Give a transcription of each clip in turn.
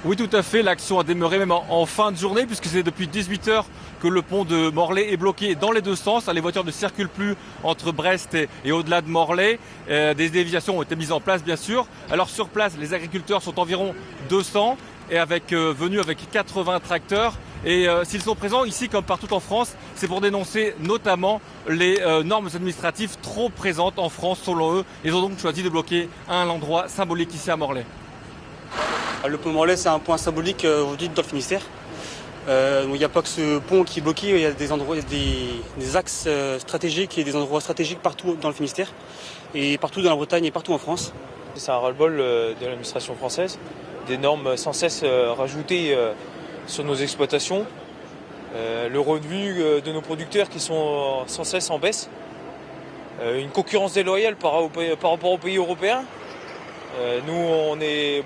Oui, tout à fait. L'action a démarré même en fin de journée, puisque c'est depuis 18 h que le pont de Morlaix est bloqué dans les deux sens. Les voitures ne circulent plus entre Brest et au-delà de Morlaix. Des déviations ont été mises en place, bien sûr. Alors sur place, les agriculteurs sont environ 200 et venus avec 80 tracteurs. Et s'ils sont présents ici, comme partout en France, c'est pour dénoncer notamment les normes administratives trop présentes en France, selon eux. Ils ont donc choisi de bloquer un endroit symbolique ici à Morlaix. Le pont de Morlaix, c'est un point symbolique aujourd'hui dans le Finistère. Il n'y a pas que ce pont qui est bloqué, il y a des endroits, des axes stratégiques et des endroits stratégiques partout dans le Finistère, et partout dans la Bretagne et partout en France. C'est un ras-le-bol de l'administration française, des normes sans cesse rajoutées sur nos exploitations, le revenu de nos producteurs qui sont sans cesse en baisse, une concurrence déloyale par rapport aux pays européens. Nous, on a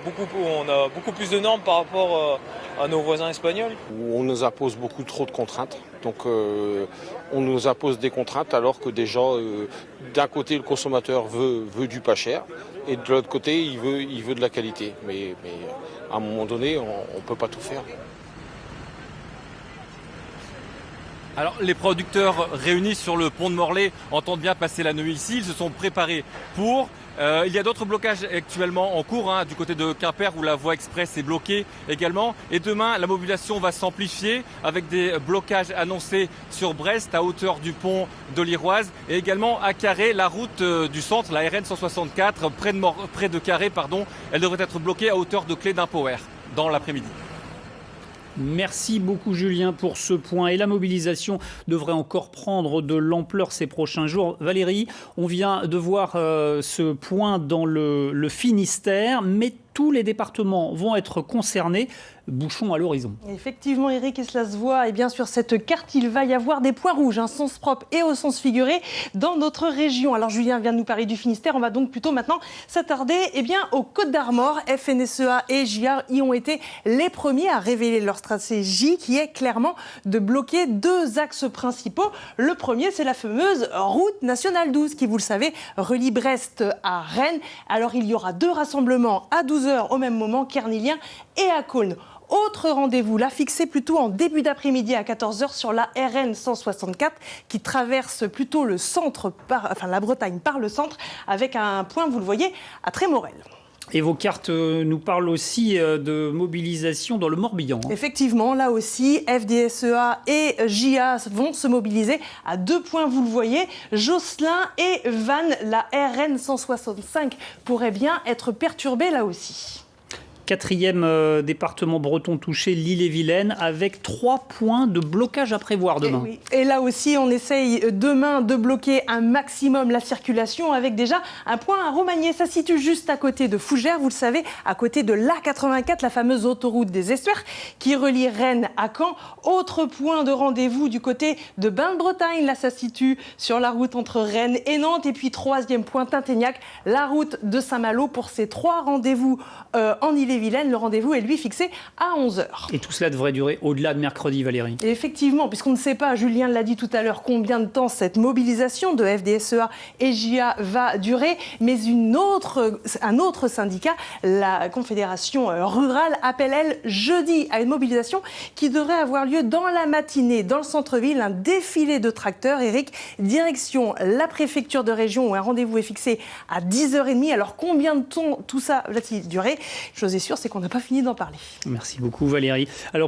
beaucoup plus de normes par rapport à nos voisins espagnols. On nous impose beaucoup trop de contraintes. Donc on nous impose des contraintes alors que déjà, d'un côté, le consommateur veut du pas cher et de l'autre côté, il veut de la qualité. Mais à un moment donné, on ne peut pas tout faire. Alors les producteurs réunis sur le pont de Morlaix entendent bien passer la nuit ici. Ils se sont préparés pour. Il y a d'autres blocages actuellement en cours du côté de Quimper où la voie express est bloquée également. Et demain, la mobilisation va s'amplifier avec des blocages annoncés sur Brest à hauteur du pont de l'Iroise et également à Carré, la route du centre, la RN 164, près de Carré, elle devrait être bloquée à hauteur de Cléden-Power dans l'après-midi. Merci beaucoup Julien pour ce point. Et la mobilisation devrait encore prendre de l'ampleur ces prochains jours. Valérie, on vient de voir ce point dans le Finistère, mais tous les départements vont être concernés. Bouchons à l'horizon. Effectivement, Eric, et cela se voit. Et bien sur cette carte, il va y avoir des points rouges, sens propre et au sens figuré, dans notre région. Alors, Julien vient de nous parler du Finistère. On va donc plutôt maintenant s'attarder aux Côtes d'Armor. FNSEA et JA y ont été les premiers à révéler leur stratégie, qui est clairement de bloquer deux axes principaux. Le premier, c'est la fameuse route nationale 12, qui, vous le savez, relie Brest à Rennes. Alors, il y aura deux rassemblements à 12 h au même moment, Kernilien et à Cosne. Autre rendez-vous, là fixé plutôt en début d'après-midi à 14 h sur la RN 164 qui traverse plutôt le centre, la Bretagne par le centre, avec un point, vous le voyez, à Trémorel. Et vos cartes nous parlent aussi de mobilisation dans le Morbihan. Effectivement, là aussi, FDSEA et JA vont se mobiliser à deux points, vous le voyez. Josselin et Vannes, la RN 165 pourrait bien être perturbée là aussi. Quatrième département breton touché, l'Ille-et-Vilaine, avec 3 points de blocage à prévoir demain. Oui. Et là aussi, on essaye demain de bloquer un maximum la circulation avec déjà un point à Romagné. Ça se situe juste à côté de Fougères, vous le savez, à côté de l'A84, la fameuse autoroute des estuaires qui relie Rennes à Caen. Autre point de rendez-vous du côté de Bain-de-Bretagne. Là, ça se situe sur la route entre Rennes et Nantes. Et puis, troisième point, Tinténiac, la route de Saint-Malo pour ces 3 rendez-vous en Ille-et-Vilaine. Le rendez-vous est lui fixé à 11 h. Et tout cela devrait durer au-delà de mercredi, Valérie. Et effectivement, puisqu'on ne sait pas, Julien l'a dit tout à l'heure, combien de temps cette mobilisation de FDSEA et JA va durer, mais un autre syndicat, la Confédération rurale, appelle elle jeudi à une mobilisation qui devrait avoir lieu dans la matinée, dans le centre-ville, un défilé de tracteurs. Eric, direction la préfecture de région où un rendez-vous est fixé à 10 h 30. Alors combien de temps tout ça va-t-il durer ? Chose est sûre, c'est qu'on n'a pas fini d'en parler. Merci beaucoup Valérie. Alors,